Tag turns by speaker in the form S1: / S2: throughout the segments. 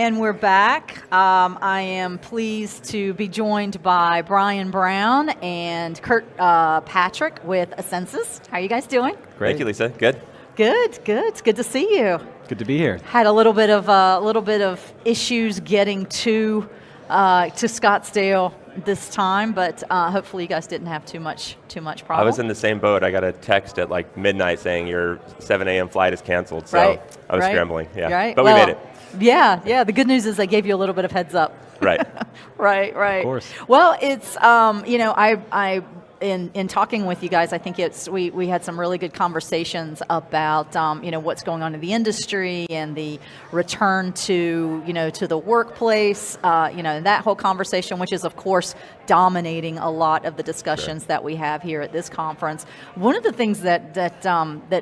S1: And we're back. I am pleased to be joined by Brian Brown and Kurt Patrick with essensys. How are you guys doing?
S2: Great. Thank you, Lisa. Good.
S1: Good. It's good to see you.
S3: Good to be here.
S1: Had a little bit of issues getting to Scottsdale this time, but hopefully you guys didn't have too much problem.
S2: I was in the same boat. I got a text at like midnight saying your 7 a.m. flight is canceled, so
S1: right.
S2: I was scrambling. Yeah,
S1: right.
S2: But we made it.
S1: Yeah. The good news is they gave you a little bit of heads up.
S2: Right.
S1: Right.
S3: Of course.
S1: Well, it's I in talking with you guys, I think we had some really good conversations about what's going on in the industry and the return to the workplace, that whole conversation, which is of course dominating a lot of the discussions that we have here at this conference. One of the things that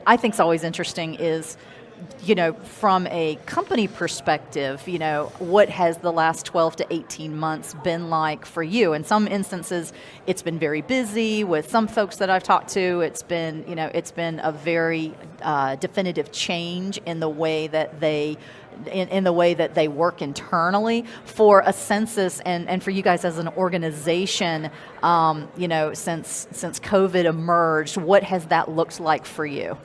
S1: I think is always interesting is, from a company perspective, what has the last 12 to 18 months been like for you? In some instances, it's been very busy. With some folks that I've talked to, it's been a very definitive change in the way that they work internally. For essensys and for you guys as an organization, since COVID emerged, what has that looked like for you?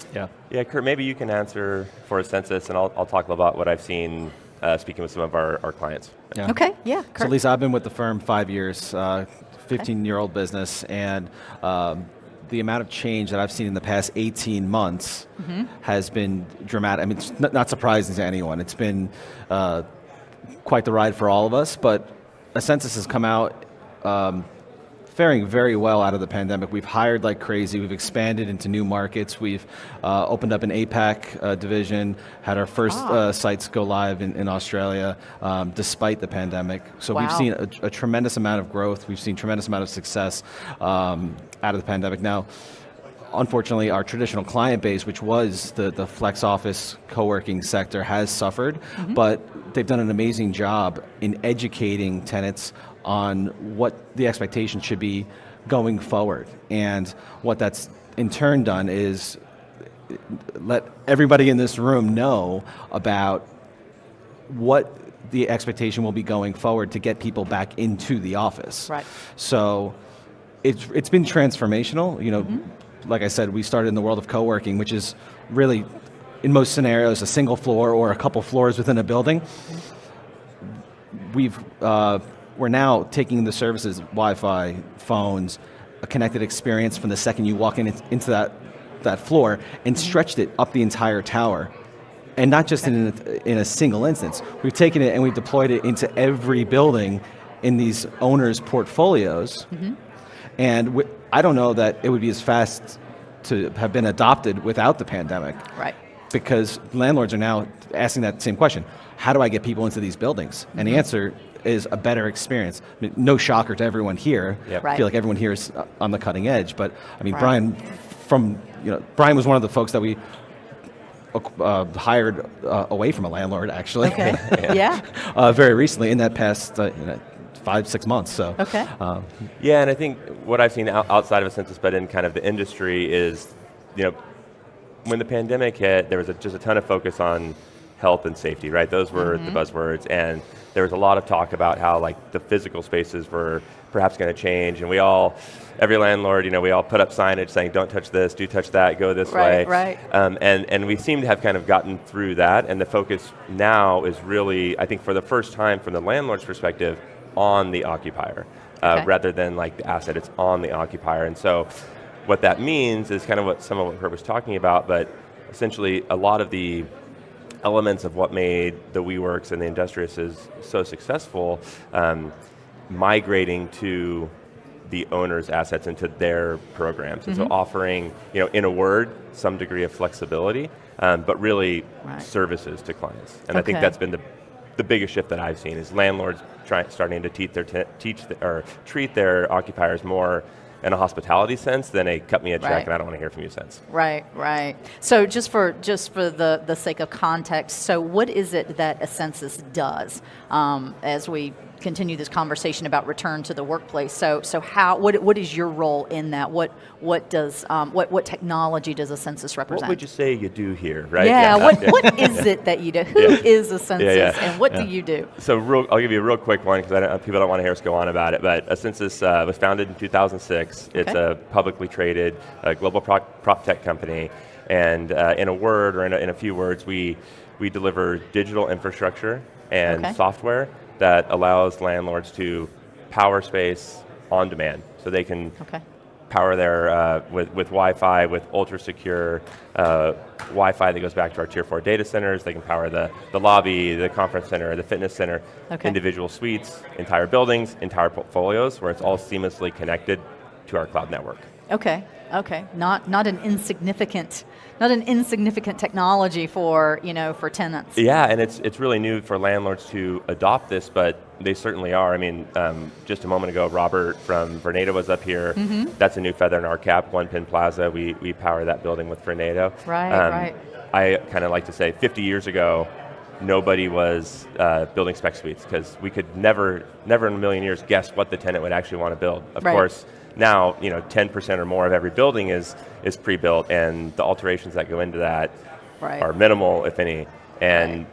S2: Yeah, Kurt, maybe you can answer for essensys, and I'll talk about what I've seen speaking with some of our clients.
S3: Yeah.
S1: Okay, yeah, Kurt.
S3: So Lisa, I've been with the firm 5 years, 15-year-old business, and the amount of change that I've seen in the past 18 months has been dramatic. I mean, it's not surprising to anyone. It's been quite the ride for all of us, but essensys has come out faring very well out of the pandemic. We've hired like crazy. We've expanded into new markets. We've opened up an APAC division, had our first sites go live in Australia despite the pandemic. So We've seen a tremendous amount of growth. We've seen tremendous amount of success out of the pandemic. Now, unfortunately, our traditional client base, which was the flex office co-working sector, has suffered, but they've done an amazing job in educating tenants on what the expectation should be going forward. And what that's in turn done is let everybody in this room know about what the expectation will be going forward to get people back into the office.
S1: Right.
S3: So it's been transformational. Like I said, we started in the world of co-working, which is really, in most scenarios, a single floor or a couple floors within a building. We're now taking the services, Wi-Fi, phones, a connected experience from the second you walk into that floor, and stretched it up the entire tower. And not just in a single instance. We've taken it and we've deployed it into every building in these owners' portfolios. And I don't know that it would be as fast to have been adopted without the pandemic.
S1: Right.
S3: Because landlords are now asking that same question. How do I get people into these buildings? And the answer is a better experience. I mean, no shocker to everyone here.
S2: Yep.
S1: Right.
S3: I feel like everyone here is on the cutting edge. But I mean,
S1: Right.
S3: Brian was one of the folks that we hired away from a landlord, actually.
S1: Okay. Yeah.
S3: Very recently, in that past 5-6 months. So.
S1: Okay.
S2: Yeah, and I think what I've seen outside of essensys, but in kind of the industry, is when the pandemic hit, there was just a ton of focus on health and safety, right? Those were the buzzwords, and there was a lot of talk about how like the physical spaces were perhaps going to change, and every landlord, we all put up signage saying, don't touch this, do touch that, go this way.
S1: Right.
S2: And we seem to have kind of gotten through that, and the focus now is really, I think for the first time from the landlord's perspective, on the occupier, rather than like the asset, it's on the occupier. And so what that means is kind of what Kurt was talking about, but essentially a lot of the elements of what made the WeWorks and the Industriouses so successful, migrating to the owner's assets into their programs. And so offering, in a word, some degree of flexibility, but really services to clients. And I think that's been the biggest shift that I've seen is landlords starting to treat their occupiers more in a hospitality sense than a cut me a check
S1: Right.
S2: and I don't want to hear from you sense.
S1: Right. So just for the sake of context, so what is it that essensys does as we continue this conversation about return to the workplace? So what is your role in that? What technology does essensys represent?
S2: What would you say you do here, right?
S1: Yeah. What is it that you do? Who is essensys, and what do you do?
S2: So I'll give you a real quick one because people don't want to hear us go on about it. But essensys was founded in 2006. It's a publicly traded global prop tech company, and in a word or in a few words, we deliver digital infrastructure and software that allows landlords to power space on demand, so they can power their with Wi-Fi, with ultra secure Wi-Fi that goes back to our tier 4 data centers. They can power the lobby, the conference center, the fitness center, individual suites, entire buildings, entire portfolios, where it's all seamlessly connected to our cloud network.
S1: Okay. Not an insignificant technology for tenants.
S2: Yeah, and it's really new for landlords to adopt this, but they certainly are. I mean, just a moment ago, Robert from Vornado was up here. That's a new feather in our cap. One Penn Plaza, we power that building with Vornado.
S1: Right.
S2: I kind of like to say 50 years ago, nobody was building spec suites because we could never in a million years guess what the tenant would actually want to build. Of course, now 10% or more of every building is pre-built, and the alterations that go into that are minimal, if any. And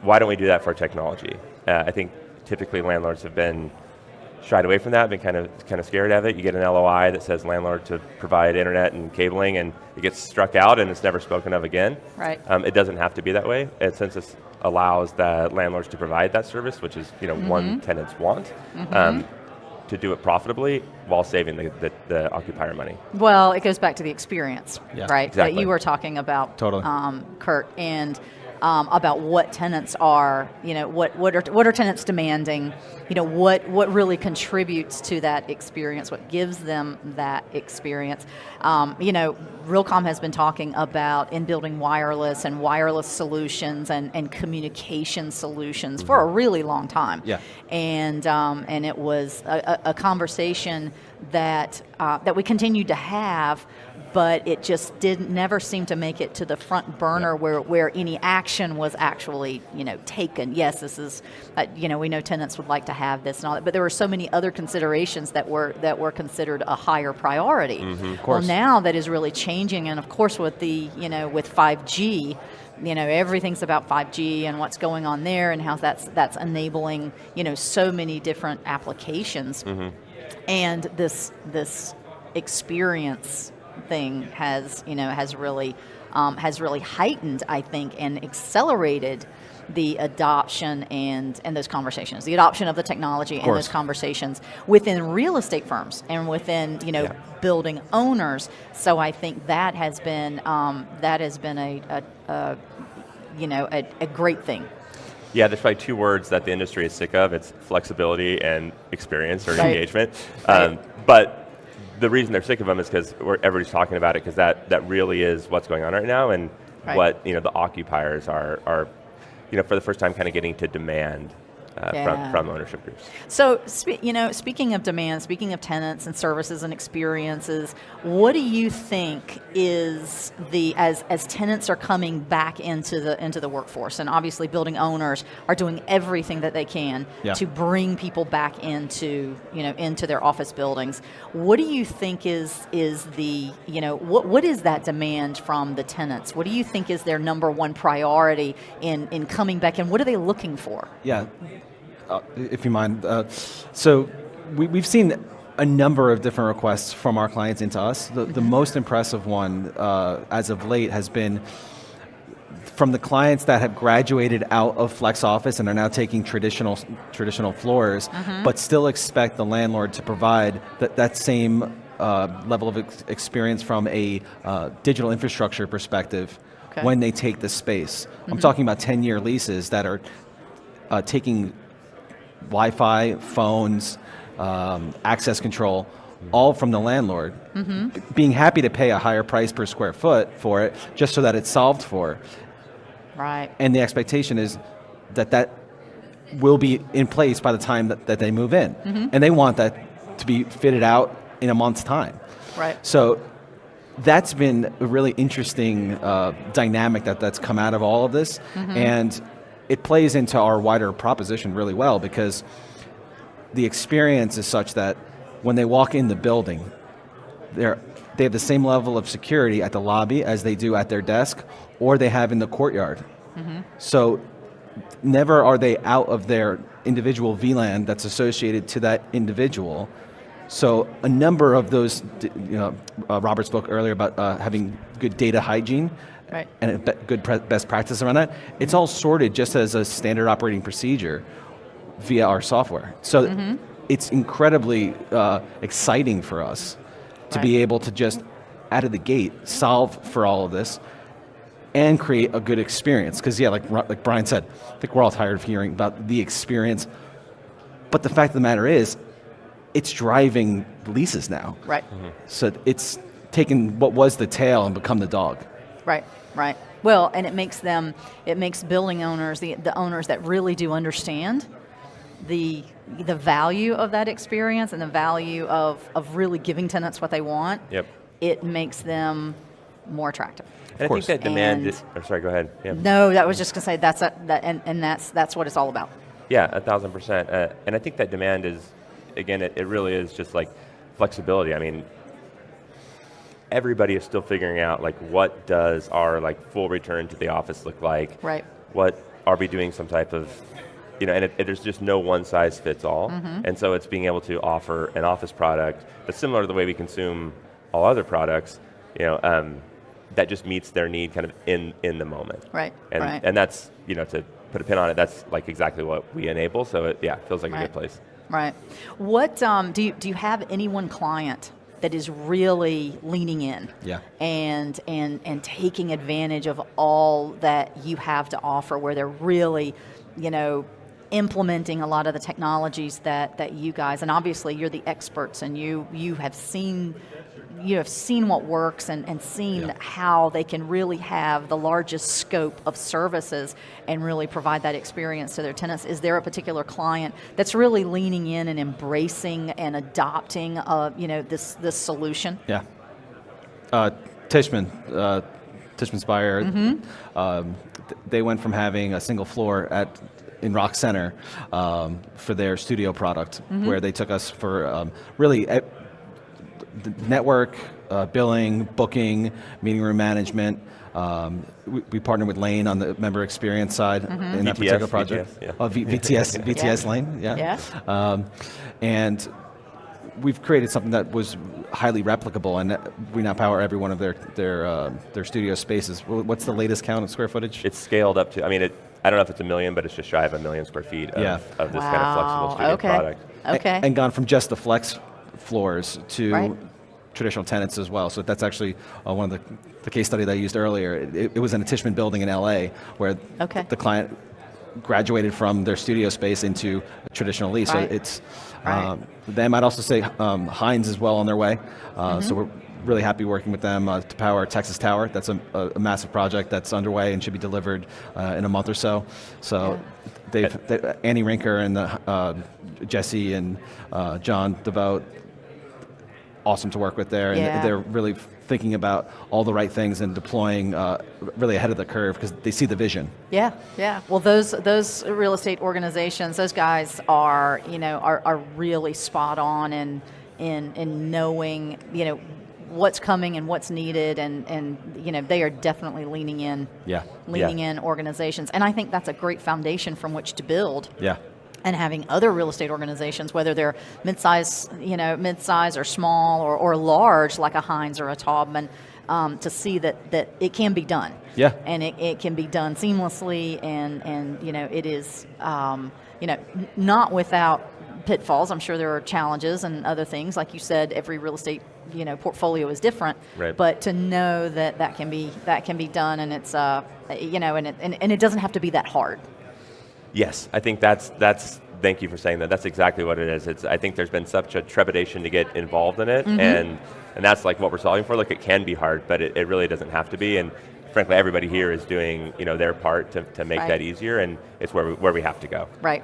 S2: why don't we do that for technology? I think typically landlords have been shied away from that, been kind of scared of it. You get an LOI that says landlord to provide internet and cabling, and it gets struck out and it's never spoken of again.
S1: Right.
S2: It doesn't have to be that way. Essensys allows the landlords to provide that service, which is one tenants want. To do it profitably while saving the occupier money.
S1: Well, it goes back to the experience, right?
S2: Exactly.
S1: That you were talking about,
S3: Totally.
S1: Kurt, and about what tenants are, what are tenants demanding, what really contributes to that experience, what gives them that experience. Realcomm has been talking about in building wireless and wireless solutions and communication solutions for a really long time.
S3: Yeah.
S1: And it was a conversation that we continued to have, but it just never seemed to make it to the front burner where any action was actually taken. Yes, this is we know tenants would like to have this and all that, but there were so many other considerations that were considered a higher priority.
S3: Of course.
S1: Well, now that is really changing, and of course with with 5G. Everything's about 5G and what's going on there, and how that's enabling so many different applications, and this experience thing has really heightened, I think, and accelerated the adoption and those conversations, the adoption of the technology and those conversations within real estate firms and within building owners. So I think that has been a great thing.
S2: Yeah, there's probably two words that the industry is sick of. It's flexibility and experience or engagement. But the reason they're sick of them is because everybody's talking about it, because that really is what's going on right now, and what the occupiers are for the first time kind of getting to demand from ownership groups.
S1: So, speaking of demand, speaking of tenants and services and experiences, what do you think is as tenants are coming back into the workforce, and obviously building owners are doing everything that they can to bring people back into their office buildings. What do you think is the what is that demand from the tenants? What do you think is their number one priority in coming back, and what are they looking for?
S3: Yeah. If you mind. So we've seen a number of different requests from our clients into us. The most impressive one as of late has been from the clients that have graduated out of flex office and are now taking traditional floors, but still expect the landlord to provide that same level of experience from a digital infrastructure perspective when they take the space. I'm talking about 10-year leases that are taking Wi-Fi, phones, access control, all from the landlord, being happy to pay a higher price per square foot for it, just so that it's solved for.
S1: Right.
S3: And the expectation is that will be in place by the time that they move in. And they want that to be fitted out in a month's time.
S1: Right.
S3: So that's been a really interesting dynamic that's come out of all of this, and it plays into our wider proposition really well, because the experience is such that when they walk in the building, they have the same level of security at the lobby as they do at their desk, or they have in the courtyard. So never are they out of their individual VLAN that's associated to that individual. So a number of those, Robert spoke earlier about having good data hygiene,
S1: right,
S3: and a good best practice around that. It's all sorted just as a standard operating procedure via our software. So it's incredibly exciting for us to be able to just, out of the gate, solve for all of this and create a good experience. Because like Brian said, I think we're all tired of hearing about the experience, but the fact of the matter is, it's driving leases now.
S1: Right.
S3: So it's taken what was the tail and become the dog.
S1: Right, right. Well, and it makes building owners, the owners that really do understand the value of that experience and the value of really giving tenants what they want.
S2: Yep.
S1: It makes them more attractive.
S2: And I think that demand is, sorry, go ahead. Yeah.
S1: No, that was just going to say that's what it's all about.
S2: Yeah, 1,000%. And I think that demand is, again, it really is just like flexibility. I mean, everybody is still figuring out like what does our like full return to the office look like?
S1: Right.
S2: What are we doing some type of, and there's just no one size fits all. And so it's being able to offer an office product that's similar to the way we consume all other products, that just meets their need kind of in the moment.
S1: Right.
S2: And that's, to put a pin on it, that's like exactly what we enable. So it feels like a good place.
S1: Right. What do you have any one client that is really leaning in and taking advantage of all that you have to offer, where they're really, implementing a lot of the technologies that you guys, and obviously you're the experts, and you have seen what works and seen how they can really have the largest scope of services and really provide that experience to their tenants. Is there a particular client that's really leaning in and embracing and adopting this solution?
S3: Yeah. Tishman Speyer, they went from having a single floor in Rock Center for their studio product, where they took us for really the network, billing, booking, meeting room management. We partnered with Lane on the member experience side in that particular project. VTS Lane, and we've created something that was highly replicable, and we now power every one of their studio spaces. What's the latest count of square footage?
S2: It's scaled up to, I don't know if it's 1 million, but it's just shy of 1 million square feet of this kind of flexible studio product.
S1: Okay.
S3: And gone from just the flex floors to traditional tenants as well. So that's actually one of the case study that I used earlier. It was in a Tishman building in LA where the client graduated from their studio space into a traditional lease. So it's them. I'd also say Heinz is well on their way. So we're really happy working with them to power Texas Tower. That's a massive project that's underway and should be delivered in a month or so. So Annie Rinker and Jesse and John DeVoe, awesome to work with there, and they're really thinking about all the right things and deploying really ahead of the curve because they see the vision. Yeah.
S1: Well, those real estate organizations, those guys are really spot on in knowing what's coming and what's needed, and they are definitely leaning in organizations, and I think that's a great foundation from which to build. And having other real estate organizations, whether they're mid-size or small or large, like a Heinz or a Taubman, to see that it can be done. And it can be done seamlessly, and it is not without pitfalls. I'm sure there are challenges and other things. Like you said, every real estate portfolio is different. But to know that can be done, and it's and it doesn't have to be that hard.
S2: Yes, I think that's. Thank you for saying that. That's exactly what it is. I think there's been such a trepidation to get involved in it, and that's like what we're solving for. Like, it can be hard, but it really doesn't have to be. And frankly, everybody here is doing their part to make that easier, and it's where we have to go.
S1: Right.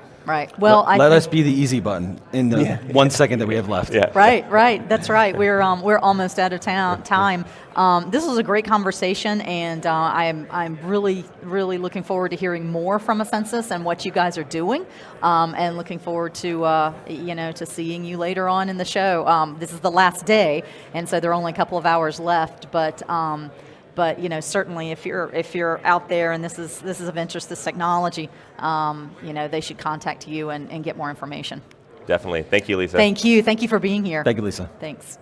S1: Well,
S3: let us be the easy button in the 1 second that we have left.
S2: Yeah.
S1: Right. That's right. We're almost out of time. This was a great conversation, and I'm really looking forward to hearing more from Essensys and what you guys are doing, and looking forward to to seeing you later on in the show. This is the last day, and so there are only a couple of hours left, but certainly if you're out there and this is of interest, this technology, they should contact you and get more information.
S2: Definitely. Thank you, Lisa.
S1: Thank you for being here.
S3: Thank you, Lisa.
S1: Thanks.